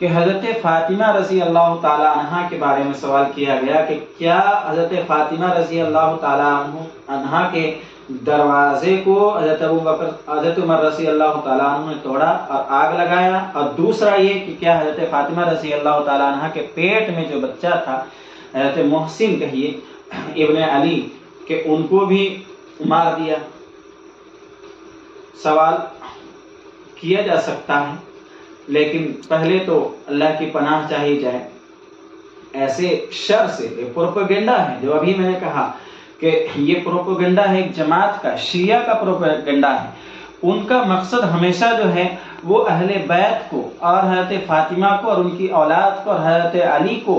کہ حضرت فاطمہ رضی اللہ تعالی عنہ کے بارے میں سوال کیا گیا کہ کیا حضرت فاطمہ رضی اللہ تعالی عنہ کے دروازے کو حضرت عمر رضی اللہ تعالیٰ عنہ نے توڑا اور آگ لگایا، اور دوسرا یہ کہ کیا حضرت فاطمہ رضی اللہ تعالیٰ عنہ کے پیٹ میں جو بچہ تھا حضرت محسن کہیے ابن علی کہ ان کو بھی مار دیا۔ سوال کیا جا سکتا ہے، لیکن پہلے تو اللہ کی پناہ چاہی جائے ایسے شر سے۔ یہ پروپیگنڈا ہے جو ابھی میں نے کہا کہ یہ پروپیگنڈا ہے ایک جماعت کا، شیعہ کا پروپیگنڈا ہے۔ ان کا مقصد ہمیشہ جو ہے وہ اہل بیت کو اور حضرت فاطمہ کو اور ان کی اولاد کو اور حضرت علی کو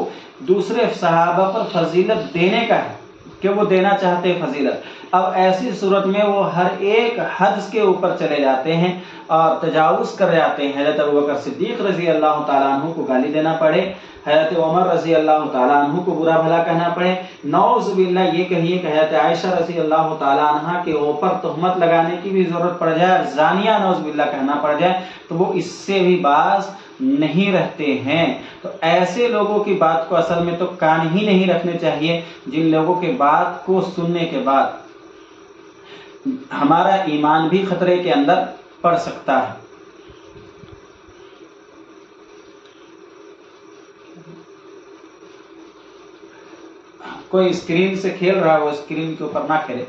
دوسرے صحابہ پر فضیلت دینے کا ہے کہ وہ دینا چاہتے ہیں فضیلت۔ اب ایسی صورت میں وہ ہر ایک حد کے اوپر چلے جاتے ہیں اور تجاوز کر جاتے ہیں۔ حضرت ابوبکر صدیق رضی اللہ تعالیٰ عنہ کو گالی دینا پڑے، حضرت عمر رضی اللہ تعالیٰ عنہ کو برا بھلا کہنا پڑے، نعوذ باللہ یہ کہیے کہ حضرت عائشہ رضی اللہ تعالیٰ عنہ کے اوپر تہمت لگانے کی بھی ضرورت پڑ جائے اور زانیہ نعوذ باللہ کہنا پڑ جائے تو وہ اس سے بھی باز نہیں رہتے ہیں۔ تو ایسے لوگوں کی بات کو اصل میں تو کان ہی نہیں رکھنے چاہیے، جن لوگوں کے بات کو سننے کے بعد ہمارا ایمان بھی خطرے کے اندر پڑ سکتا ہے۔ کوئی اسکرین سے کھیل رہا ہے وہ اسکرین کے اوپر نہ کھیلے۔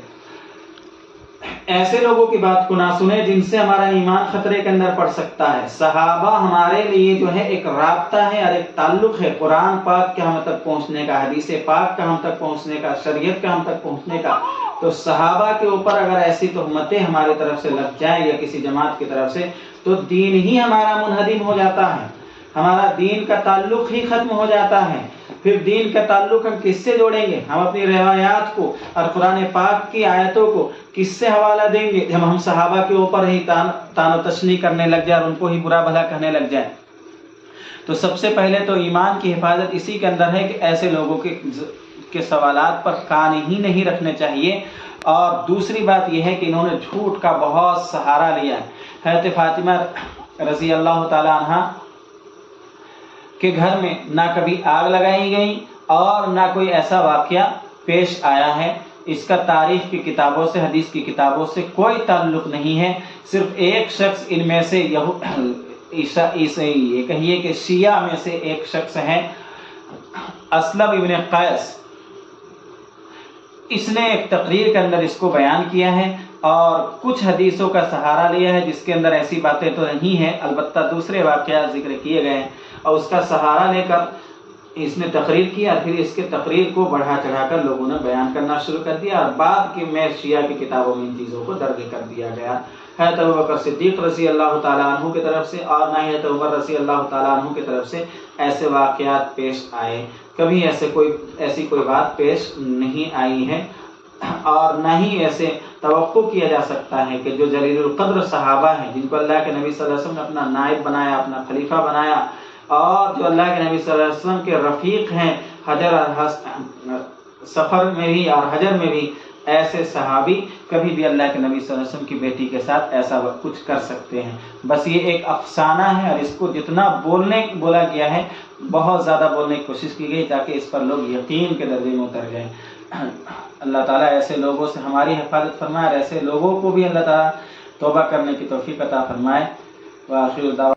ایسے لوگوں کی بات کو نہ سنیں جن سے ہمارا ایمان خطرے کے اندر پڑ سکتا ہے۔ صحابہ ہمارے لیے جو ہے ایک رابطہ ہے اور ایک تعلق ہے، قرآن پاک کے ہم تک پہنچنے کا، حدیث پاک کا ہم تک پہنچنے کا، شریعت کا ہم تک پہنچنے کا۔ تو صحابہ کے اوپر اگر ایسی تہمتیں ہماری طرف سے لگ جائیں یا کسی جماعت کی طرف سے تو دین ہی ہمارا منہدم ہو جاتا ہے، ہمارا دین کا تعلق ہی ختم ہو جاتا ہے۔ پھر دین کا تعلق ہم کس سے جوڑیں گے؟ ہم اپنی روایات کو اور قرآن پاک کی آیتوں کو کس سے حوالہ دیں گے جب ہم صحابہ کے اوپر ہی تان و تشنیع کرنے لگ جائیں اور ان کو ہی برا بھلا کہنے لگ جائیں؟ تو سب سے پہلے تو ایمان کی حفاظت اسی کے اندر ہے کہ ایسے لوگوں کے سوالات پر کان ہی نہیں رکھنے چاہیے۔ اور دوسری بات یہ ہے کہ انہوں نے جھوٹ کا بہت سہارا لیا ہے۔ حضرت فاطمہ رضی اللہ تعالی عنہ کے گھر میں نہ کبھی آگ لگائی گئی اور نہ کوئی ایسا واقعہ پیش آیا ہے۔ اس کا تاریخ کی کتابوں سے، حدیث کی کتابوں سے کوئی تعلق نہیں ہے۔ صرف ایک شخص ان میں سے یہ کہیے کہ شیعہ میں سے ایک شخص ہے اسلم ابن قیس، اس نے ایک تقریر کے اندر اس کو بیان کیا ہے اور کچھ حدیثوں کا سہارا لیا ہے جس کے اندر ایسی باتیں تو نہیں ہیں، البتہ دوسرے واقعات ذکر کیے گئے ہیں، اور اس کا سہارا لے کر اس نے تقریر کیا، پھر اس کے تقریر کو بڑھا چڑھا کر لوگوں نے بیان کرنا شروع کر دیا اور بعد کے میں شیعہ کی کتابوں میں ان چیزوں کو درج کر دیا گیا۔ حضرت ابوبکر صدیق رضی اللہ تعالیٰ عنہ کی طرف سے اور نہ حضرت عمر رضی اللہ تعالیٰ عنہ کی طرف سے ایسے واقعات پیش آئے، کبھی ایسی کوئی بات پیش نہیں آئی ہے، اور نہ ہی ایسے توقع کیا جا سکتا ہے کہ جو جلیل القدر صحابہ ہیں جن کو اللہ کے نبی صلی اللہ علیہ وسلم نے اپنا نائب بنایا، اپنا خلیفہ بنایا، اور جو اللہ کے نبی صلی اللہ علیہ وسلم کے رفیق ہیں حجر اور سفر میں بھی اور حجر میں بھی، ایسے صحابی کبھی بھی اللہ کے نبی صلی اللہ علیہ وسلم کی بیٹی کے ساتھ ایسا کچھ کر سکتے ہیں؟ بس یہ ایک افسانہ ہے اور اس کو جتنا بولا گیا ہے بہت زیادہ بولنے کی کوشش کی گئی تاکہ اس پر لوگ یقین کے درجے میں اتر جائیں۔ اللہ تعالیٰ ایسے لوگوں سے ہماری حفاظت فرمائے اور ایسے لوگوں کو بھی اللہ تعالیٰ توبہ کرنے کی توفیق عطا فرمائے۔ وآخر دعوانا